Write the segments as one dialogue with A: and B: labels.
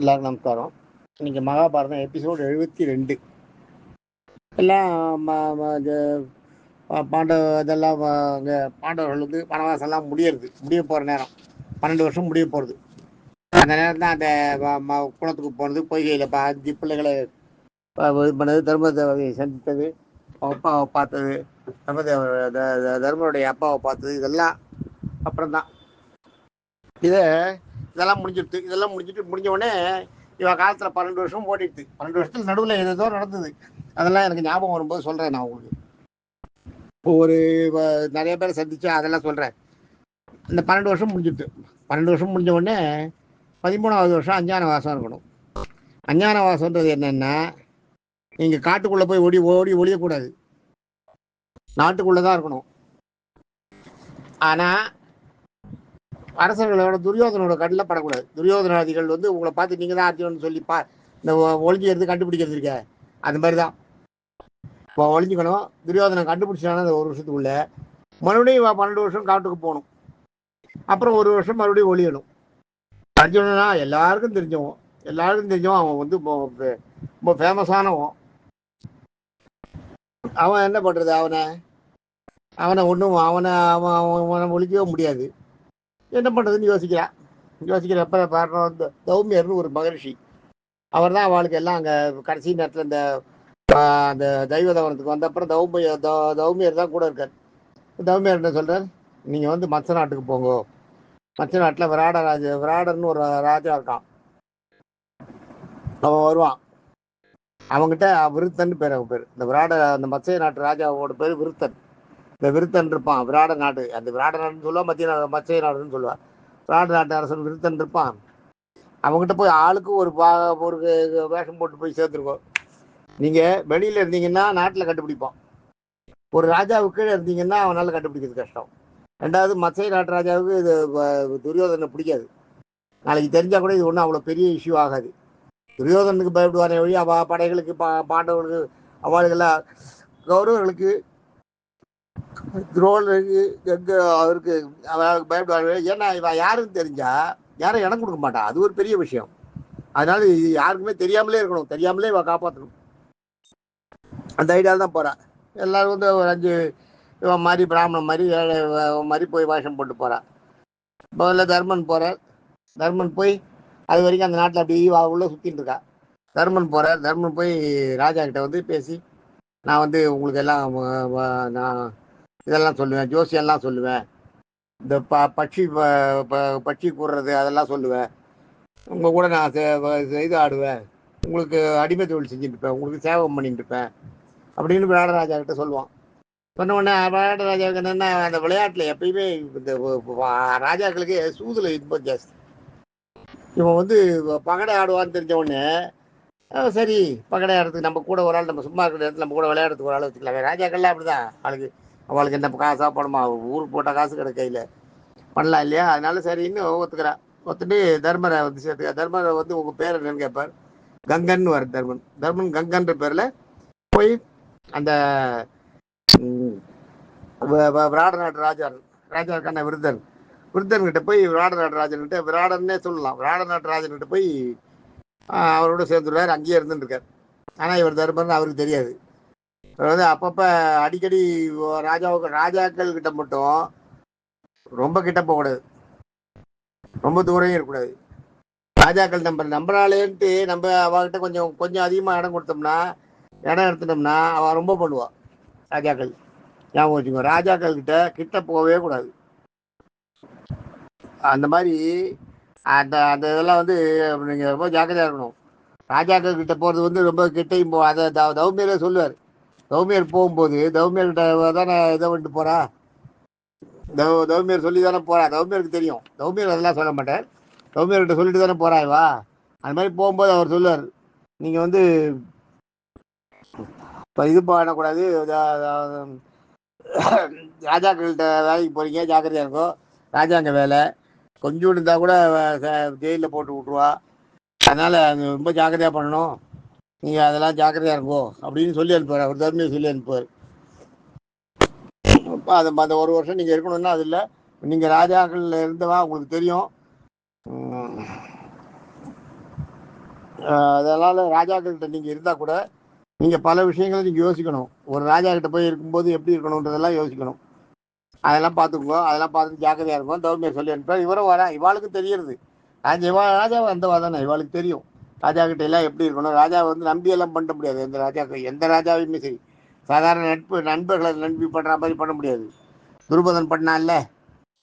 A: எல்லாருக்கும் நமஸ்காரம். இன்னைக்கு மகாபாரதம் எபிசோடு 72. எல்லாம் பாண்டவ இதெல்லாம் பாண்டவர்கள் வந்து வனவாசம்லாம் முடிய போகிற நேரம். 12 வருஷம் முடிய போகிறது. அந்த நேரம் தான் அந்த குளத்துக்கு போனது, பொய்கையில் 5 பிள்ளைகளை இது பண்ணது, தர்மதேவதையை சந்தித்தது, அப்பாவை பார்த்தது, தர்மருடைய அப்பாவை பார்த்தது, இதெல்லாம் அப்புறம்தான். இதெல்லாம் முடிஞ்ச உடனே இவன் காலத்தில் 12 வருஷம் ஓடிடுது. 12 வருஷத்துக்கு நடுவில் ஏதோ நடந்தது. அதெல்லாம் எனக்கு ஞாபகம் வரும்போது சொல்கிறேன். நான் உங்களுக்கு ஒரு நிறைய பேரை சந்திச்சேன், அதெல்லாம் சொல்கிறேன். இந்த 12 வருஷம் முடிஞ்சிடுது. 12 வருஷம் முடிஞ்ச உடனே 13வது வருஷம் அஞ்ஞான வாசம் இருக்கணும். அஞ்ஞான வாசம்ன்றது என்னென்னா, நீங்கள் காட்டுக்குள்ளே போய் ஒளியக்கூடாது, நாட்டுக்குள்ளே தான் இருக்கணும். ஆனால் அரசர்களோட துரியோதனோட கண்ணில் படக்கூடாது. துரியோதனாதிகள் வந்து உங்களை பார்த்து நீங்கள் தான் அர்ஜுனன் சொல்லி இந்த ஒளிஞ்சிக்கிறது கண்டுபிடிக்கிறது இருக்க, அது மாதிரி தான் இப்போ ஒளிஞ்சிக்கணும். துரியோதனை கண்டுபிடிச்சானா அந்த 1 வருஷத்துக்குள்ள மறுபடியும் 12 வருஷம் காட்டுக்கு போகணும். அப்புறம் 1 வருஷம் மறுபடியும் ஒளியணும். அர்ஜுனனா எல்லாருக்கும் தெரிஞ்சவன் அவன் வந்து ரொம்ப ஃபேமஸானவன். அவன் என்ன பண்ணுறது, அவனை ஒன்றும் அவனை ஒழிக்கவே முடியாது. என்ன பண்ணுறதுன்னு யோசிக்கிறப்ப பாடுறோம். இந்த தௌமியர்னு ஒரு மகரிஷி, அவர் தான் அவளுக்கு எல்லாம் அங்கே கடைசி நேரத்தில் அந்த தெய்வதவனத்துக்கு வந்த அப்புறம் தௌமியர் தான் கூட இருக்கார். தௌமியர் என்ன சொல்கிறார், நீங்கள் வந்து மச்ச நாட்டுக்கு போங்க. மச்ச நாட்டில் விராடர்னு ஒரு ராஜா இருக்கான். அவன் வருவான். அவங்ககிட்ட விருத்தன் பேர். அவன் பேர் இந்த அந்த மச்சை நாட்டு ராஜாவோட பேர் விருத்தன். இந்த விருத்தன் இருப்பான் விராட நாடு. அந்த விராட நாடுன்னு சொல்லுவா, மச்சை நாடுன்னு சொல்லுவாள். விராட நாட்டு அரசன் விருத்தன் இருப்பான். அவங்ககிட்ட போய் ஆளுக்கு ஒரு வேஷம் போட்டு போய் சேர்த்துருக்கோம். நீங்கள் வெளியில் இருந்தீங்கன்னா நாட்டில் கண்டுபிடிப்போம். ஒரு ராஜாவுக்கு கீழே இருந்தீங்கன்னா அவனால் கண்டுபிடிக்கிறது கஷ்டம். 2வது மச்சை நாட்டு ராஜாவுக்கு இது துரியோதனை பிடிக்காது. நாளைக்கு தெரிஞ்சால் கூட இது ஒன்றும் அவ்வளோ பெரிய இஷ்யூ ஆகாது. துரியோதனுக்கு பயப்படுவானே வழி படைகளுக்கு பாண்டவர்களுக்கு அவளுக்கெல்லாம் கௌரவர்களுக்கு துரோணருக்கு அவருக்கு அவளுக்கு பயப்படுவாங்க. ஏன்னா இவன் யாருன்னு தெரிஞ்சா யாரும் இடம் கொடுக்க மாட்டான். அது ஒரு பெரிய விஷயம். அதனால இது யாருக்குமே தெரியாமலே இருக்கணும், தெரியாமலே இவன் காப்பாற்றணும். அந்த ஐடியாவில் தான் போகிறான். எல்லாரும் வந்து ஒரு 5 இவன் மாதிரி பிராமணன் மாதிரி ஏழை மாதிரி போய் வேஷம் போட்டு போகிறான். முதல்ல தர்மன் போகிறார். தர்மன் போய் அது வரைக்கும் அந்த நாட்டில் அப்படி உள்ளே சுற்றிட்டு இருக்கா. தர்மன் போய் ராஜா கிட்ட வந்து பேசி, நான் வந்து உங்களுக்கு எல்லாம் நான் இதெல்லாம் சொல்லுவேன், ஜோசியெல்லாம் சொல்லுவேன், இந்த பட்சி கூடுறது அதெல்லாம் சொல்லுவேன், உங்கள் கூட நான் இது ஆடுவேன், உங்களுக்கு அடிமை தொழில் செஞ்சுட்டு இருப்பேன், உங்களுக்கு சேவம் பண்ணிட்டு இருப்பேன் அப்படின்னு விராடராஜா கிட்ட சொல்லுவான். சொன்ன உடனே விராடராஜாவுக்கு என்னென்னா, அந்த விளையாட்டில் எப்பயுமே இந்த ராஜாக்களுக்கு சூதுல இன்பம் ஜாஸ்தி. இவன் வந்து பகடை ஆடுவான்னு தெரிஞ்ச உடனே சரி பகடை ஆடுறதுக்கு நம்ம கூட ஒரு ஆள், நம்ம சும்மா இருக்கிற இடத்துல நம்ம கூட விளையாடுறதுக்கு ஒரு ஆள் வச்சுக்கலாம். ராஜாக்கள்லாம் அப்படிதான். அவளுக்கு என்ன காசா பணமா, ஊருக்கு போட்ட காசு கிடைக்க கையில் பண்ணலாம் இல்லையா. அதனால சரின்னு ஒத்துக்கிறான். ஒத்துட்டு தர்மரை வந்து சேர்த்துக்க. தர்மரை வந்து உங்கள் பேர் என்னன்னு கேட்பார். கங்கன்னு வர தர்மன் கங்கன்ற பேரில் போய் அந்த விராட நாட்டு ராஜா இருக்கான விருத்தன்கிட்ட போய் விராட நாட்டு ராஜன்கிட்ட, விராடன்னே சொல்லலாம், விராட நாட்டு ராஜன்கிட்ட போய் அவரோட சேர்ந்துருவார். அங்கேயே இருந்துருக்கார். ஆனால் இவர் தர்மர்னு அவருக்கு தெரியாது. அவர் வந்து அப்பப்போ அடிக்கடி ராஜாக்கள் கிட்ட மட்டும் ரொம்ப கிட்ட போகக்கூடாது, ரொம்ப தூரம் இருக்கக்கூடாது. ராஜாக்கள் நம்புறாளேன்ட்டு நம்ம அவகிட்ட கொஞ்சம் அதிகமாக இடம் கொடுத்தோம்னா, இடம் எடுத்துட்டோம்னா அவன் ரொம்ப பண்ணுவான். ராஜாக்கள் ஞாபகம் வச்சுக்கோ, ராஜாக்கள் கிட்ட போகவே கூடாது. அந்த மாதிரி அந்த இதெல்லாம் வந்து நீங்கள் ரொம்ப ஜாக்கிரதையாக இருக்கணும். ராஜாக்கள் கிட்ட போகிறது வந்து ரொம்ப கிட்டையும் அதை தௌமியரே சொல்லுவார். தௌமியர் போகும்போது தௌமியர்கிட்ட தானே இதை வந்துட்டு போகிறா, தௌமியர் சொல்லி தானே போகிறா. தௌமியருக்கு தெரியும். தௌமியர் அதெல்லாம் சொல்ல மாட்டார். தௌமியர்கிட்ட சொல்லிட்டு தானே போகிறாய்வா. அது மாதிரி போகும்போது அவர் சொல்லுவார், நீங்கள் வந்து இப்போ இது பண்ணக்கூடாது, ராஜாக்கள்கிட்ட வேலைக்கு போகிறீங்க, ஜாக்கிரதையாக இருக்கும். ராஜாங்க வேலை கொஞ்சம் இருந்தால் கூட ஜெயிலில் போட்டு விட்ருவா. அதனால் ரொம்ப ஜாக்கிரதையாக பண்ணணும், நீங்கள் அதெல்லாம் ஜாக்கிரதையாக இருக்கும் அப்படின்னு சொல்லி அனுப்புவார். அவர் தர்மியை சொல்லி அனுப்புவார். இப்போ அந்த 1 வருஷம் நீங்கள் இருக்கணும்னா அது இல்லை, நீங்கள் ராஜாக்கள் இருந்தவா உங்களுக்கு தெரியும். அதனால ராஜாக்கள்கிட்ட நீங்கள் இருந்தால் கூட நீங்கள் பல விஷயங்களை நீங்கள் யோசிக்கணும். ஒரு ராஜா கிட்ட போய் இருக்கும்போது எப்படி இருக்கணுன்றதெல்லாம் யோசிக்கணும். அதெல்லாம் பார்த்துக்குவோம். அதெல்லாம் பார்த்துட்டு ஜாக்கிரதையாக இருக்கும். தௌர்மையை சொல்லி அனுப்பார். இவரும் வரா, இவாளுக்கும் தெரியுது. ராஜாவை வந்தவா தானே, இவாளுக்கு தெரியும் ராஜா கிட்ட எல்லாம் எப்படி இருக்கணும். ராஜாவை வந்து நம்பி எல்லாம் பண்ண முடியாது. எந்த ராஜாவையுமே சரி சாதாரண நண்பர்களை நம்பி பண்ணுற மாதிரி பண்ண முடியாது. துருபதன் பண்ணான்ல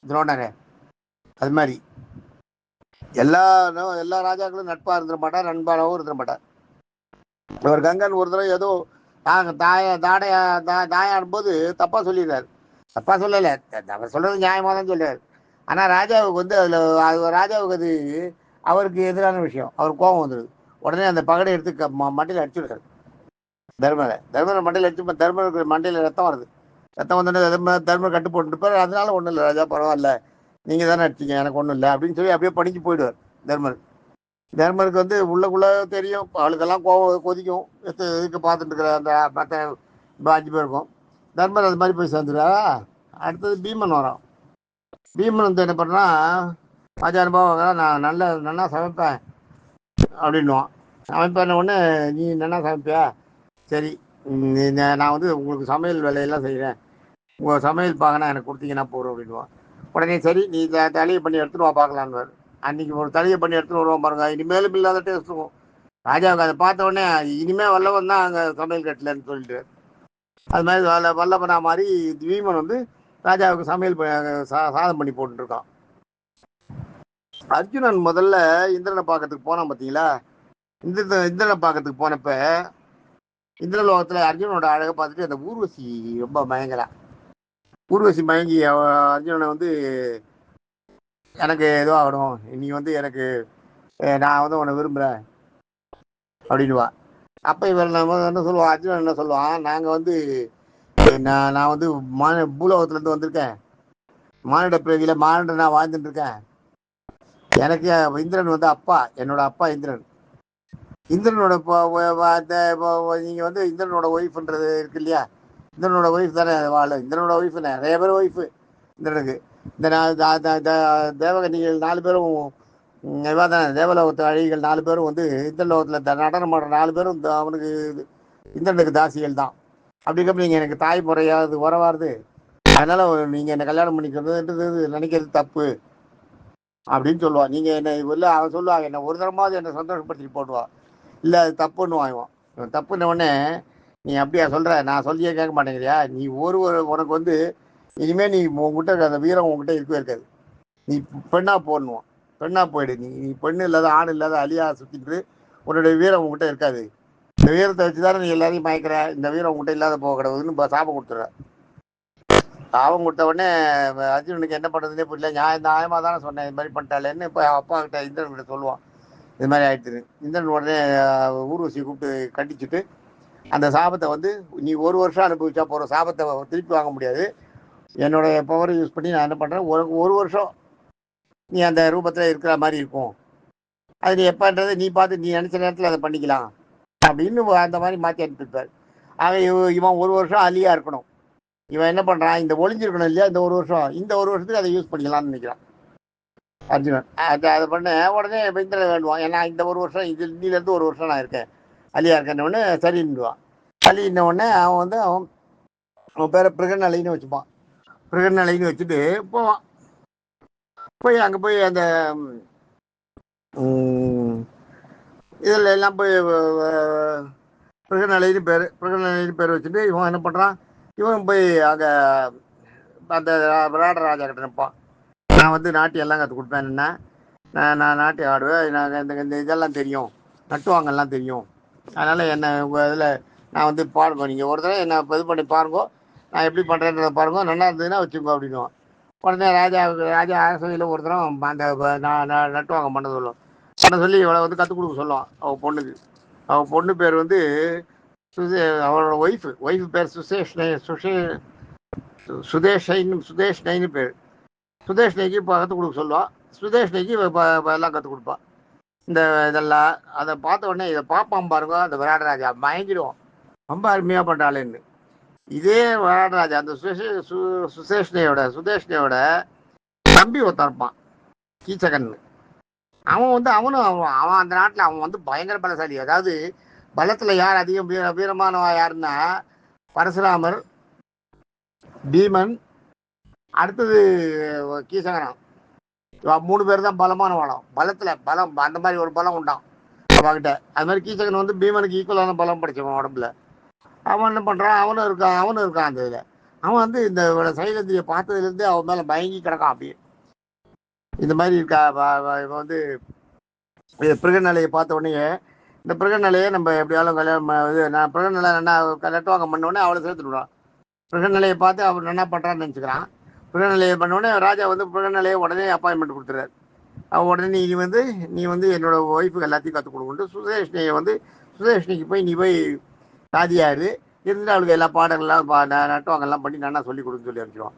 A: துரோணரை, அது மாதிரி எல்லா எல்லா ராஜாக்களும் நட்பாக இருந்துட மாட்டார், நண்பாகவும் இருந்துட மாட்டார். ஒரு கங்கன் ஒரு தடவை ஏதோ தாயாடும் போது தப்பா சொல்லிடுறாரு. தப்பா சொல்லலை, அவர் சொல்றது நியாயமாக தான் சொல்றாரு. ஆனால் ராஜாவுக்கு வந்து அதில் ராஜாவுக்கு அது அவருக்கு எதிரான விஷயம். அவர் கோபம் வந்துடுது. உடனே அந்த பகடை எடுத்து மண்டையில் அடிச்சுடுறாரு. தர்மரை மண்டையில் அடிச்சு தர்மருக்கு மண்டையில் ரத்தம் வருது. ரத்தம் வந்தோடனே தர்மர் கட்டு போட்டுருப்பார். அதனால ஒன்றும் இல்லை, ராஜா பரவாயில்ல, நீங்கள் தானே அடிச்சிங்க, எனக்கு ஒன்றும் இல்லை அப்படின்னு சொல்லி அப்படியே பணிஞ்சு போயிடுவார் தர்மர். தர்மருக்கு வந்து உள்ளக்குள்ள தெரியும், அவளுக்கெல்லாம் கொதிக்கும். இதுக்கு பார்த்துட்டு இருக்கிற அந்த மற்ற 5 பேருக்கும். தர்மர் அது மாதிரி போய் சேர்ந்துருவாரா. அடுத்தது பீமன் வரான். பீமன் வந்து என்ன பண்ணுறா, ராஜா அனுபவம் நான் நல்லா சமைப்பேன் அப்படின்வான். சமைப்பேன் உடனே, நீ நல்லா சமைப்பியா, சரி நான் வந்து உங்களுக்கு சமையல் வேலையெல்லாம் செய்கிறேன், உங்கள் சமையல் பார்க்கணும் எனக்கு கொடுத்தீங்கன்னா போகிறோம் அப்படின்வான். உடனே சரி நீ தலையை பண்ணி எடுத்துட்டு வா பார்க்கலான்னு. அன்றைக்கி ஒரு தலையை பண்ணி எடுத்துகிட்டு வருவோம் பாருங்க, இனிமேலும் இல்லாத டேஸ்ட் இருக்கும். ராஜாவுக்கு அதை பார்த்த உடனே இனிமேல் வல்லவன் தான் அங்கே சமையல் கட்டலன்னு சொல்லிட்டு, அது மாதிரி வல்லவனா மாதிரி பீமன் வந்து ராஜாவுக்கு சமையல் சாதம் பண்ணி போட்டுருக்கான். அர்ஜுனன் முதல்ல இந்திரனை பார்க்கறதுக்கு போனான் பார்த்தீங்களா. இந்திரனை பார்க்கறதுக்கு போனப்ப இந்திரலோகத்தில் அர்ஜுனனோட அழகை பார்த்துட்டு அந்த ஊர்வசி ரொம்ப மயங்கலாம். ஊர்வசி மயங்கி அர்ஜுனனை வந்து எனக்கு ஏதோ ஆகணும், நீ வந்து எனக்கு நான் வந்து உன்னை விரும்புகிறேன் அப்படின்வா. அப்போ இவர் நம்ம என்ன சொல்லுவான், அர்ஜுனன் என்ன சொல்லுவான், நாங்கள் வந்து நான் வந்து பூலோகத்துலேருந்து வந்திருக்கேன், மானிட பிறவியில் மானிட நான் வாழ்ந்துட்டு இருக்கேன். எனக்கு இந்திரன் வந்து அப்பா, என்னோட அப்பா இந்திரன். இந்திரனோட நீங்கள் வந்து இந்திரனோட ஒய்ஃப்ன்றது இருக்கு இல்லையா, இந்திரனோட ஒய்ஃப் தானே வாழ. இந்திரனோட ஒய்ஃப் நிறைய பேர் ஒய்ஃபு இந்திரனுக்கு. இந்த தேவகன்னிகள் 4 பேரும் தானே, தேவலோகத்து அழிகள் 4 பேரும் வந்து இந்திரலோகத்தில் நடனம் ஆடுற 4 பேரும் அவனுக்கு இந்திரனுக்கு தாசிகள் தான். அப்படிங்கிறப்ப நீங்கள் எனக்கு தாய் முறையாவது உறவாருது, அதனால நீங்கள் என்னை கல்யாணம் பண்ணிக்கிறது நினைக்கிறது தப்பு அப்படின்னு சொல்லுவான். நீங்கள் என்ன இல்லை, அவன் சொல்லுவாங்க என்ன ஒரு தரமாவது என்னை சந்தோஷப்படுத்திட்டு போடுவான். இல்லை அது தப்புன்னு வாங்குவான். தப்புன்ன உடனே நீ அப்படியா சொல்கிற, நான் சொல்லியே கேட்க மாட்டேங்கிறியா, நீ உனக்கு வந்து இனிமேல் நீ உங்ககிட்ட அந்த வீரம் உங்ககிட்ட இருக்கவே இருக்காது, நீ பெண்ணாக போடணுவான். பெண்ணாக போயிடு, நீ பெண்ணு இல்லாத ஆண் இல்லாத அழியா சுற்றிட்டு உன்னுடைய வீரம் உங்ககிட்ட இருக்காது. இந்த வீரத்தை வச்சு தானே நீ எல்லாரையும் மயக்கிற, இந்த வீரம் உங்ககிட்ட இல்லாத போக கிடக்குதுன்னு சாபம் கொடுத்துட்ற. சாபம் கொடுத்த உடனே அர்ஜுனனுக்கு என்ன பண்ணுறதுனே புரியல. நியாயமாக தானே சொன்னேன், இது மாதிரி பண்ணிட்டாலேன்னு இப்போ அப்பா கிட்ட இந்திரன் கிட்ட சொல்லுவான். இது மாதிரி ஆயிடுச்சு. இந்திரன் உடனே ஊர்வசியை கூப்பிட்டு கண்டிச்சுட்டு அந்த சாபத்தை வந்து நீ 1 வருஷம் அனுபவிச்சா போகிற சாபத்தை திருப்பி வாங்க முடியாது, என்னுடைய பவரை யூஸ் பண்ணி நான் என்ன பண்ணுறேன், 1 வருஷம் நீ அந்த ரூபத்தில் இருக்கிற மாதிரி இருக்கும், அது நீ எப்போன்றது நீ பார்த்து நீ நினச்ச நேரத்தில் அதை பண்ணிக்கலாம் அப்படின்னு அந்த மாதிரி மாற்றி அனுப்பியிருப்பார். ஆக இவன் 1 வருஷம் அலியாக இருக்கணும். இவன் என்ன பண்ணுறான், இந்த ஒளிஞ்சிருக்கணும் இல்லையா, இந்த 1 வருஷம், இந்த 1 வருஷத்துக்கு அதை யூஸ் பண்ணிக்கலாம்னு நினைக்கிறான் அர்ஜுனன். அதை பண்ண உடனே இந்திரன் வேண்டுவான், ஏன்னா இந்த 1 வருஷம் இது இன்னிலேருந்து 1 வருஷம் நான் இருக்கேன் அலியாக இருக்கேன்னு உடனே சரின்னுவான். அலின்ன உடனே அவன் வந்து அவன் பேரை பிரகநலைன்னு வச்சுப்பான். பிரகநலைன்னு வச்சுட்டு போவான். போய் அங்கே போய் அந்த இதில் எல்லாம் போய் பிரகநலைன்னு பேர் வச்சுட்டு இவன் என்ன பண்ணுறான், இவன் போய் அங்கே அந்த ராஜா கிட்ட நிற்பான். நான் வந்து நாட்டியம் எல்லாம் கற்றுக் கொடுப்பேன்னா, நான் நாட்டியம் ஆடுவேன், நாங்கள் இந்த இதெல்லாம் தெரியும், நட்டுவாங்கெல்லாம் தெரியும், அதனால் என்னை உங்கள் இதில் நான் வந்து பாடுவேன், நீங்கள் ஒரு தடவை என்னை இது பண்ணி பாருங்கோ, நான் எப்படி பண்ணுறேன்றதை பாருங்கோ, நல்லா இருந்ததுன்னா வச்சுக்கோ அப்படின்னுவான். உடனே ராஜா அரசவையில் ஒரு தரம் அந்த நான் நட்டுவாங்க பண்ண சொல்லுவோம். பண்ண சொல்லி இவளை வந்து கற்றுக் கொடுக்க சொல்லுவான் அவள் பொண்ணுக்கு. அவள் பொண்ணு பேர் வந்து அவளோட ஒய்ஃபு பேர் சுதேஷ்னைன்னு பேர். சுதேஷ்னைக்கு இப்போ கற்றுக் கொடுக்க சொல்லுவான். சுதேஷ்னைக்கு எல்லாம் கற்றுக் கொடுப்பான். இந்த இதெல்லாம் அதை பார்த்த உடனே இதை பார்ப்பான் பாருங்க, அந்த விராடராஜா மயங்கிடுவோம், ரொம்ப அருமையாக பண்ணுறாளேன்னு. இதே விராடராஜா அந்த சுதேஷ்னையோட தம்பி ஒருத்தன் இருப்பான், கீச்சகன். அவன் வந்து அவன் அந்த நாட்டில் அவன் வந்து பயங்கர பலசாலி. அதாவது பலத்தில் யார் அதிகம் வீரமானவா யாருன்னா பரசுராமர், பீமன், அடுத்தது கீசகனம். 3 பேர் தான் பலமான வளம். பலம் அந்த மாதிரி ஒரு பலம் உண்டான் அவன்கிட்ட. அது மாதிரி கீசகன் வந்து பீமனுக்கு ஈக்குவலான பலம் படிச்சவன் உடம்புல. அவன் என்ன பண்ணுறான், அவனும் இருக்கான் அந்த இதில். அவன் வந்து இந்த சைலந்திரியை பார்த்ததுலேருந்து அவன் மேலே பயங்கி கிடக்கான் அப்படியே. இந்த மாதிரி இருக்கா இவன் வந்து பிரகநிலையை பார்த்த உடனே இந்த பிரகநிலையை நம்ம எப்படியாலும் கல்யாணம் இது நான் பிரகநிலை என்ன நட்டுவாங்க பண்ணோடனே அவளை சேர்த்துடுவான். பிரகநிலையை பார்த்து அவர் என்ன பண்ணுறான்னு நினச்சிக்கிறான். பிரகநிலையை பண்ணோடனே ராஜா வந்து பிரகநிலையை உடனே அப்பாயின்மெண்ட் கொடுத்துறாரு. அவன் உடனே நீ வந்து என்னோட ஒய்ஃபுக்கு எல்லாத்தையும் கற்றுக் கொடுக்குன்ட்டு சுதேஷ்ணிக்கு போய் நீ போய் சாதியாரு இருந்துட்டு அவளுக்கு எல்லா பாடங்கள்லாம் நட்டுவாங்கெல்லாம் பண்ணி நானா சொல்லி கொடுன்னு சொல்லி அனுப்பிச்சிடுவான்.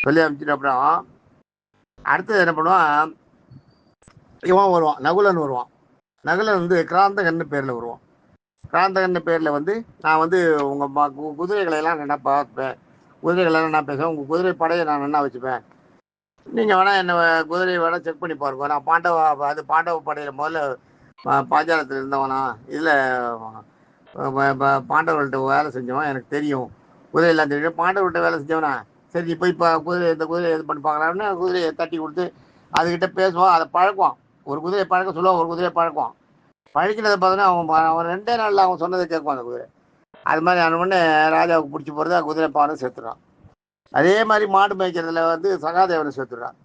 A: சொல்லி அனுப்பிச்சிட்டு அப்புறம் அடுத்தது என்ன பண்ணுவான், இவன் வருவான், நகுலன் வருவான். நகுலன் வந்து கிராந்தகன்னு பேரில் வருவான். கிராந்தகன்னு பேரில் வந்து நான் வந்து உங்கள் குதிரைகளை எல்லாம் நல்லா பார்ப்பேன், குதிரைகளெல்லாம் நான் பேசுவேன், உங்கள் குதிரை படையை நான் நல்லா வச்சுப்பேன், நீங்கள் வேணால் என்ன குதிரையை வேணால் செக் பண்ணி பாருங்க. நான் பாண்டவ படையில் முதல்ல பாஞ்சாலத்தில் இருந்தவனா, இதில் பாண்டவர்கள்ட்ட வேலை செஞ்சவன் எனக்கு தெரியும், குதிரையெல்லாம் தெரியும். பாண்டவர்கள்ட்ட வேலை செஞ்சவனா, சரி நீ போய் இந்த குதிரையை இது பண்ணி பார்க்கலாம்னு குதிரையை தட்டி கொடுத்து அதுக்கிட்ட பேசுவான், அதை பழக்குவான். ஒரு குதிரையை பழக்க சொல்லுவான், ஒரு குதிரையை பழக்குவான். பழக்கினதை பார்த்தோன்னா அவன் 2 நாளில் அவன் சொன்னதை கேட்பான் அந்த குதிரை. அது மாதிரி அனுமனே ராஜாவுக்கு பிடிச்சி போகிறது குதிரை பானை சேர்த்துறான். அதே மாதிரி மாடு மேய்க்கிறதுல வந்து சகாதேவனை சேர்த்துறான்.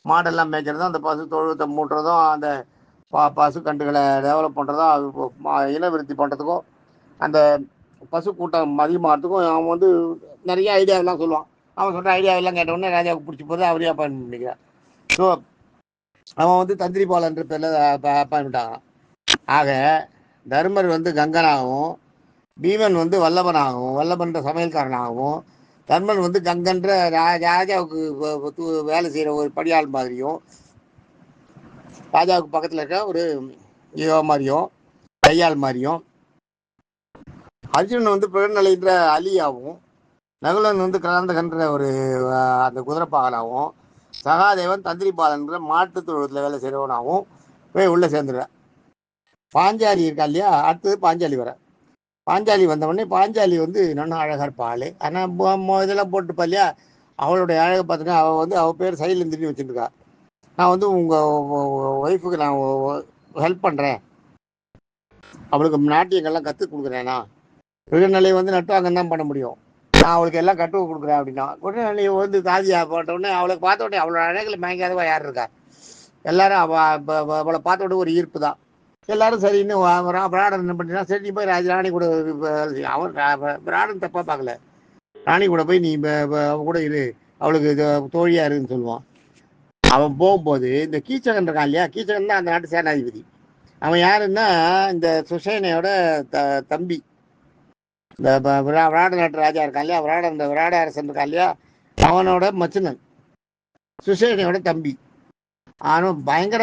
A: மாடெல்லாம் மேய்க்கிறதும் அந்த பசு தொழுவத்தை மூட்டுறதும் அந்த பசு கண்டுகளை டெவலப் பண்ணுறதும் அது இனவிருத்தி பண்ணுறதுக்கும் அந்த பசு கூட்டம் அதிகமாகிறதுக்கும் அவன் வந்து நிறைய ஐடியாவெல்லாம் சொல்லுவான். அவன் சொல்கிற ஐடியாவெல்லாம் கேட்டவுடனே ராஜாவுக்கு பிடிச்சி போகிறது அவரே அப்பாயின்மெண்ட் பண்ணிக்கிறான். ஸோ அவன் வந்து தந்திரிபாலன்ற பேரில் அப்பாயின்மெண்ட் ஆகிறான். ஆக தர்மர் வந்து கங்கனாகவும், பீமன் வந்து வல்லபன்ற சமையல்காரனாகவும், தர்மன் வந்து கங்கன்ற ராஜாவுக்கு வேலை செய்கிற ஒரு படியாள் மாதிரியும், ராஜாவுக்கு பக்கத்தில் இருக்க ஒரு ஈவா மாதிரியும் கையாள் மாதிரியும், அர்ஜுனன் வந்து பிறநிலைன்ற அலியாவும், நகுலன் வந்து கலந்தகன்ற ஒரு அந்த குதிரைப்பாகனாகவும், சகாதேவன் தந்திரிபாலன்ற மாட்டு தொழுவத்தில் வேலை செய்கிறவனாகவும் போய் உள்ளே சேர்ந்துடுறேன். பாஞ்சாலி இருக்கா இல்லையா, அடுத்தது பாஞ்சாலி வர. பாஞ்சாலி வந்தவொடனே பாஞ்சாலி வந்து நல்லா அழகாக இருப்பாள். ஆனால் இதெல்லாம் போட்டுப்பா இல்லையா, அவளுடைய அழகை பார்த்துன்னா அவள் வந்து அவள் பேர் சைலந்திரின்னு வச்சுருக்கா. நான் வந்து உங்கள் ஒய்ஃபுக்கு நான் ஹெல்ப் பண்ணுறேன், அவளுக்கு நாட்டியங்கள்லாம் கற்றுக் கொடுக்குறேன்னா, பிறநிலையை வந்து நட்டுவாங்கன்னு தான் பண்ண முடியும், நான் அவளுக்கு எல்லாம் கற்றுக் கொடுக்குறேன் அப்படின்னா. பிறநிலையை வந்து தாதியா போட்டவுடனே அவளுக்கு பார்த்த உடனே அவளோட அழகில் மயங்காதவா யார் இருக்கா, எல்லாரும் அவளை பார்த்த உடனே ஒரு ஈர்ப்பு தான். எல்லாரும் சரின்னு வாங்குறான். பிராடன் என்ன பண்ணினா, சரி நீ போய் ராணி கூட அவன் பிராடன் தப்பாக பார்க்கல, ராணி கூட போய் நீ அவன் கூட இரு, அவளுக்கு தோழியா இருக்குன்னு சொல்லுவான். அவன் போகும்போது இந்த கீச்சகன் இருக்கான் இல்லையா, கீச்சகன் தான் அந்த நாட்டு சேனாதிபதி. அவன் யாருன்னா இந்த சுசேனையோட தம்பி. இந்த விராட நாட்டு ராஜா இருக்கான் இல்லையா, இந்த விராட அரசன் இருக்கான் இல்லையா, அவனோட மச்சுனன், சுசேனையோட தம்பி. அவனும் பயங்கர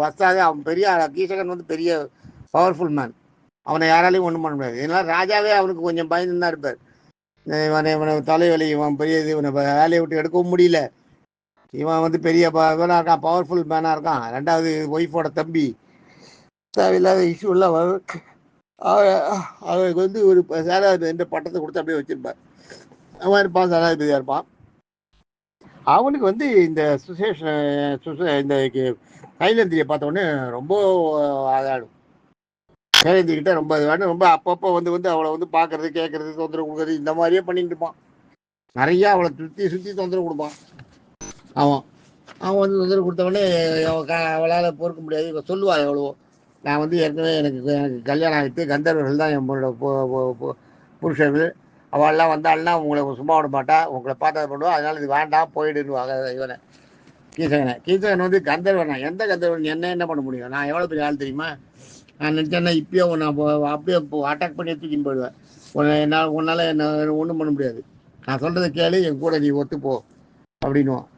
A: வஸ்தாது. அவன் பெரிய கீசகன் வந்து பெரிய பவர்ஃபுல் மேன். அவனை யாராலையும் ஒன்றும் பண்ண முடியாது. இதனால் ராஜாவே அவனுக்கு கொஞ்சம் பயந்து தான் இருப்பார். இவனை தலைவலி, இவன் பெரிய இது, இவனை வேலையை விட்டு எடுக்கவும் முடியல, இவன் வந்து பெரிய இவனாக இருக்கான், பவர்ஃபுல் மேனாக இருக்கான், 2வது ஒய்ஃபோட தம்பி, தேவையில்லாத இஷ்யூலாம் அவனுக்கு வந்து ஒரு சேனாதிபதி என்ற பட்டத்தை கொடுத்து அப்படியே வச்சிருப்பார். அவன் இருப்பான், சேனாதிபதியாக இருப்பான். அவனுக்கு வந்து இந்த இந்த சைலந்திரியை பார்த்த உடனே ரொம்ப ஆதாடும். சைலந்திரிக்கிட்ட ரொம்ப அப்பப்போ வந்து அவளை வந்து பார்க்கறது, கேட்கறது, தொந்தரவு கொடுக்குறது, இந்த மாதிரியே பண்ணிட்டு இருப்பான். நிறையா அவளை சுற்றி தொந்தரவு கொடுப்பான். அவன் வந்து தொந்தரவு கொடுத்தவொடனே அவளால் பொறுக்க முடியாது. இவன் சொல்லுவாள் எவ்வளவோ, நான் வந்து ஏற்கனவே எனக்கு கல்யாணம் ஆகிட்டு, கந்தர்வர்கள் தான் என்னோட புருஷர்கள், அவள்லாம் வந்தாள்னா உங்களை சும்மா விட மாட்டா, உங்களை பார்த்தா பண்ணுவா, அதனால இது வேண்டாம் போயிடுவாங்க. இவனை கீசகன் வந்து கந்தர்வனா, எந்த கந்தர்வன் என்ன பண்ண முடியும், நான் எவ்வளோ பெரிய ஆள் தெரியுமா, நான் நினச்சேன்னா இப்பயோ நான் அப்படியே அட்டாக் பண்ணி தூக்கின்னு போயிடுவேன், உன்னால் என்ன ஒன்றும் பண்ண முடியாது, நான் சொல்கிறத கேளு, என் கூட நீ ஒத்துப்போ அப்படின்வான்.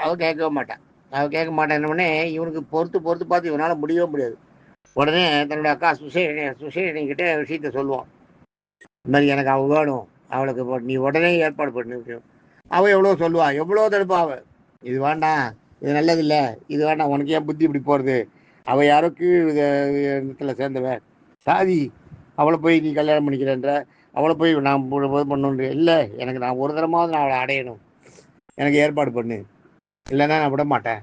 A: அவள் கேட்கவே மாட்டான். என்ன இவனுக்கு பொறுத்து பார்த்து இவனால் முடியவே முடியாது. உடனே தன்னோட அக்கா சுசேனிக்கிட்ட விஷயத்த சொல்லுவான். இந்த மாதிரி எனக்கு அவள் வேணும், அவளுக்கு நீ உடனே ஏற்பாடு பண்ணு. அவள் எவ்வளோ சொல்லுவாள், எவ்வளோ தடுப்பா அவள், இது வேண்டாம், இது நல்லது இல்லை, இது வேண்டாம், உனக்கு ஏன் புத்தி இப்படி போகிறது, அவள் யாரோ கீழ் இடத்துல சேர்ந்தவன் சாதி, அவளை போய் நீ கல்யாணம் பண்ணிக்கிறேன்ற, அவளை போய் நான் பண்ணணுன்ற இல்லை, எனக்கு நான் ஒரு தரமாவது நான் அவளை அடையணும், எனக்கு ஏற்பாடு பண்ணு, இல்லைன்னா நான் விட மாட்டேன்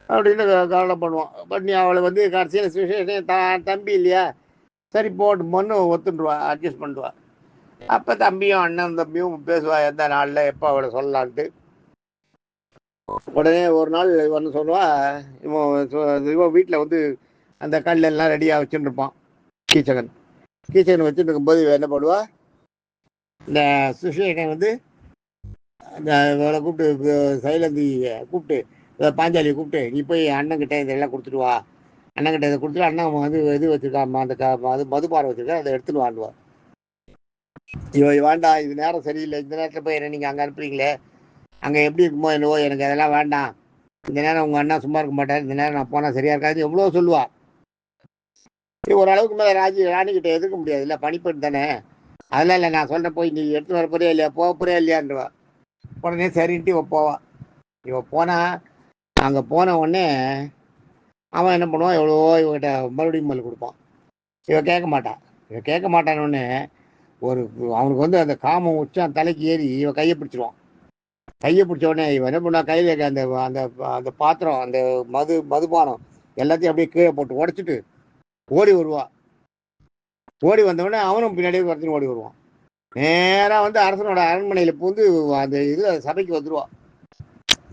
A: அப்படின்னு கவலை பண்ணுவான். பண்ணி அவளை வந்து கடைசியில் சுவிசேஷன் தம்பி இல்லையா, சரி போட்டு பொண்ணு ஒத்துண்டுவா, அட்ஜஸ்ட் பண்ணுவா. அப்போ தம்பியும் அண்ணன் தம்பியும் பேசுவா எந்த நாளில் எப்போ அவளை சொல்லலான்ட்டு. உடனே ஒரு நாள் ஒன்று சொல்லுவா, இவன் வீட்டில் வந்து அந்த கல்லெல்லாம் ரெடியாக வச்சுட்டு இருப்பான். கீச்சகன் வச்சுட்டு இருக்கும்போது என்ன பண்ணுவா, இந்த சுஷேனை வந்து அந்த இவளை கூப்பிட்டு, சைலந்தியை கூப்பிட்டு, பாஞ்சாலியை கூப்பிட்டு, நீ போய் அண்ணன்கிட்ட இதெல்லாம் கொடுத்துட்டு வா, அண்ணன்கிட்ட இதை கொடுத்துட்டு, அண்ணன் வந்து இது வச்சுருக்கான், அந்த மதுபாரம் வச்சுருக்கா, அதை எடுத்துட்டு வாண்டுவா. இவன் வேண்டாம், இது நேரம் சரியில்லை, இந்த நேரத்தில் போய் என்ன நீங்கள் அங்கே அனுப்புறீங்களே, அங்கே எப்படி இருக்குமோ என்னவோ, எனக்கு அதெல்லாம் வேண்டாம், இந்த நேரம் உங்கள் அண்ணா சும்மா இருக்க மாட்டார், இந்த நேரம் நான் போனால் சரியாக இருக்காது எவ்வளோ சொல்லுவா. ஓரளவுக்கு மேலே ராணிக்கிட்ட எதிர்க்க முடியாது இல்லை, பனிப்பெண் தானே, அதெல்லாம் இல்லை, நான் சொல்கிறேன், போய் நீ எடுத்து வர போறியா இல்லையா, போக போறியா இல்லையான்றவா. உடனே சரின்ட்டு இவன் போவா. இவன் போனா, அங்கே போன உடனே அவன் என்ன பண்ணுவான், எவ்வளவோ இவகிட்ட மறுபடியும் மேலே கொடுப்பான். இவன் கேட்க மாட்டானோடனே ஒரு அவனுக்கு வந்து அந்த காமம் உச்சான் தலைக்கு ஏறி இவன் கையை பிடிச்சிருவான். கையை பிடிச்ச உடனே இவன் என்ன பண்ணா, கையில் அந்த அந்த அந்த பாத்திரம், அந்த மதுபானம் எல்லாத்தையும் அப்படியே கீழே போட்டு உடச்சிட்டு ஓடி வருவான். ஓடி வந்தவொடனே அவனும் பின்னாடியே வரத்துன்னு ஓடி வருவான். நேராக வந்து அரசனோட அரண்மனையில் பூந்து அந்த இதில் சபைக்கு வந்துடுவான்.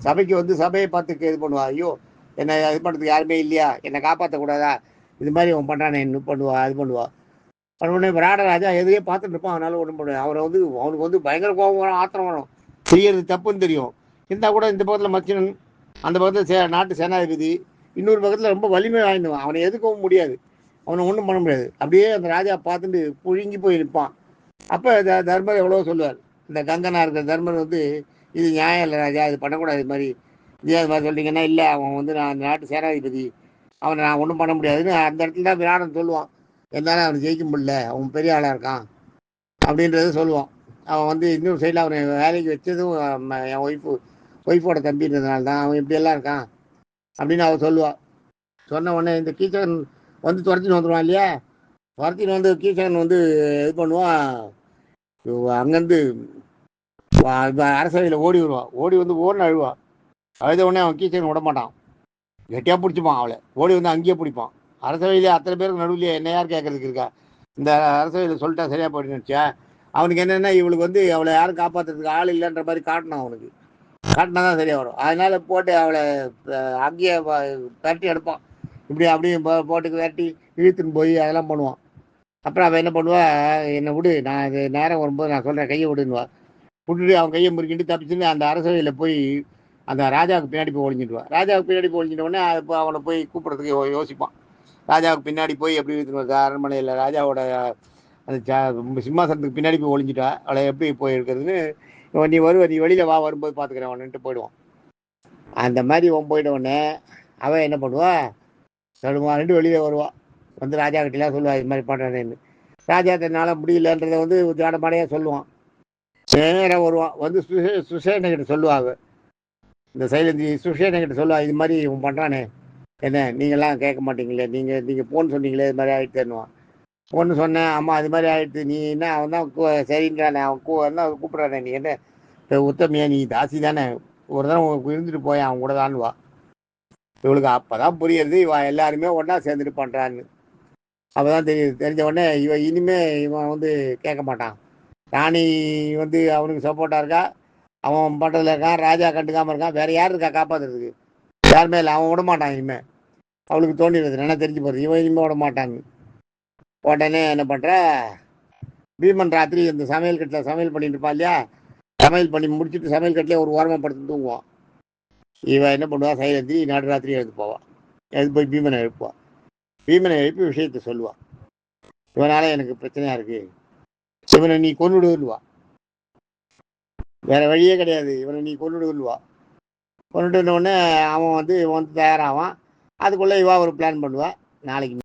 A: சபைக்கு வந்து சபையை பார்த்து இது பண்ணுவா, ஐயோ என்னை இது பண்ணுறதுக்கு யாருமே இல்லையா, என்னை காப்பாற்றக்கூடாதா, இது மாதிரி அவன் பண்ணுறானே, என்ன பண்ணுவா, இது பண்ணுவா. உடனே ராஜா எதிரே பார்த்துட்டு இருப்பான், அவனால ஒன்றும் பண்ணுவான். அவனுக்கு வந்து பயங்கர கோபம் வரும், ஆத்திரம் வரும், செய்யறது தப்புன்னு தெரியும். இருந்தால் கூட இந்த பக்கத்தில் மச்சினன், அந்த பக்கத்தில் நாட்டு சேனாதிபதி, இன்னொரு பக்கத்தில் ரொம்ப வலிமை வாய்ந்தவன், அவனை எதுக்கவும் முடியாது, அவனை ஒன்றும் பண்ண முடியாது. அப்படியே அந்த ராஜா பார்த்துட்டு புழுங்கி போய் நிற்பான். அப்போ தர்மர் எவ்வளோ சொல்லுவார், இந்த கங்கனா இருக்கிற தர்மர் வந்து, இது நியாயம் இல்லை ராஜா, இது பண்ணக்கூடாது, இது மாதிரி இதே அது மாதிரி சொல்லிங்கன்னா, இல்லை அவன் வந்து நான் அந்த நாட்டு சேனாதிபதி, அவனை நான் ஒன்றும் பண்ண முடியாதுன்னு அந்த இடத்துல தான் விராடன் சொல்லுவான். என்னாலும் அவனை ஜெயிக்க முடியல, அவன் பெரிய ஆளாக இருக்கான் அப்படின்றத சொல்லுவான். அவன் வந்து இன்னொரு சைடில் அவனை வேலைக்கு வச்சதும் என் ஒய்ஃபோட தம்பின்றதுனால தான் அவன் இப்படியெல்லாம் இருக்கான் அப்படின்னு அவன் சொல்லுவான். சொன்ன உடனே இந்த கீச்சகன் வந்து துரத்தின்னு வந்துடுவான் இல்லையா, துரத்தின்னு வந்து கீச்சகன் வந்து இது பண்ணுவான், அங்கேருந்து அரசவையில் ஓடி வருவான். ஓடி வந்து ஓடுன்னு அழுவான். அழுத உடனே அவன் கீச்சகன் விட மாட்டான், கெட்டியாக பிடிச்சிப்பான் அவளை. ஓடி வந்து அங்கேயே பிடிப்பான். அரசவையிலே அத்தனை பேருக்கு நடுவிலேயே என்ன யார் கேட்கறதுக்கு இருக்கா, இந்த அரசவையில் சொல்லிட்டா சரியா போயிடுச்சு. அவனுக்கு என்னென்னா, இவளுக்கு வந்து அவளை யாரும் காப்பாற்றுறதுக்கு ஆள் இல்லைன்ற மாதிரி காட்டணும், அவனுக்கு காட்டினா தான் சரியாக வரும். அதனால போட்டு அவளை அங்கேயே விரட்டி எடுப்பான். இப்படி அப்படியே போட்டுக்கு விரட்டி இழுத்துன்னு போய் அதெல்லாம் பண்ணுவான். அப்புறம் அவன் என்ன பண்ணுவா, என்னை விடு, நான் இது நேரம் வரும்போது நான் சொல்கிறேன், கையை விடுன்னுவா. விட்டுட்டு அவன் கையை முறுக்கிட்டு தப்பிச்சுன்னு அந்த அரசவையில் போய் அந்த ராஜாவுக்கு பின்னாடி போய் ஒழிஞ்சிடுவான். ராஜாவுக்கு பின்னாடி போய் ஒழிஞ்சிட்டோடனே இப்போ அவனை போய் கூப்பிட்றதுக்கு யோசிப்பான். ராஜாவுக்கு பின்னாடி போய் எப்படி இழுத்துன்னு அரண்மனையில் ராஜாவோட அந்த சிம்மாசனத்துக்கு பின்னாடி போய் ஒழிஞ்சிட்டா, அவளை எப்படி போய் இருக்கிறதுன்னு, நீ நீ வெளியில் வா, வரும்போது பார்த்துக்கிறேன் அவன்ட்டு போயிடுவான். அந்த மாதிரி அவன் போயிட்ட உடனே அவன் என்ன பண்ணுவா, ரெண்டு வெளியில் வருவான். வந்து ராஜா கிட்டலாம் சொல்லுவா, இது மாதிரி பண்ணுறேன்னு. ராஜா தன்னால் முடியலன்றதை வந்து ஜாடமாடையாக சொல்லுவான். நேராக வருவான், வந்து சுசேனகிட்ட சொல்லுவாங்க, இந்த சைலந்தி சுஷேனகிட்ட சொல்லுவா, இது மாதிரி இவன் பண்ணுறானே, என்ன நீங்கள்லாம் கேட்க மாட்டீங்களே, நீங்கள் போன்னு சொன்னீங்களே, இது மாதிரி ஆகிடுச்சுன்னுவான். பொண்ணு சொன்னேன், அம்மா அது மாதிரி ஆகிடுச்சு, நீ என்ன அவன் தான் சரின்றானே, அவன் என்ன கூப்பிட்றானே, நீ என்ன உத்தமையா, நீ தாசி தானே, ஒரு தடவை இருந்துட்டு போய் அவன் கூட தான்வா. இவளுக்கு அப்போ தான் புரியுறது, இவன் எல்லாருமே ஒன்றா சேர்ந்துட்டு பண்ணுறான்னு. அப்போ தான் தெரிஞ்ச உடனே இவன் வந்து கேட்க மாட்டான். ராணி வந்து அவனுக்கு சப்போர்ட்டாக இருக்கா, அவன் பண்ணுறதுல இருக்கான், ராஜா கண்டுக்காமல் இருக்கான், வேறு யார் இருக்கா காப்பாற்றுறதுக்கு, யாருமே இல்லை, அவன் விட மாட்டான். இனிமேல் அவளுக்கு தோண்டிடுறது என்ன தெரிஞ்சு போகிறது, இவன் இனிமேல் விட மாட்டாங்க. உடனே என்ன பண்ணுறா, பீமன் ராத்திரி இந்த சமையல் கட்டில் சமையல் பண்ணிட்டு இருப்பான் இல்லையா, சமையல் பண்ணி முடிச்சுட்டு சமையல் கட்டிலே ஒரு ஓரமாக படுத்து தூங்குவான். இவன் என்ன பண்ணுவான், சைலந்தி நடு ராத்திரி எழுந்து போவான். எழுந்து போய் பீமனை எழுப்புவான். பீமனை எழுப்பி விஷயத்தை சொல்லுவான், இவனால எனக்கு பிரச்சனையாக இருக்குது, இவனை நீ கொன்னுடுவா, வேற வழியே கிடையாது, இவனை நீ கொன்னுடுவா. கொண்டுட்டு உடனே அவன் வந்து தயாராவான். அதுக்குள்ளே இவா ஒரு பிளான் பண்ணுவாள், நாளைக்கு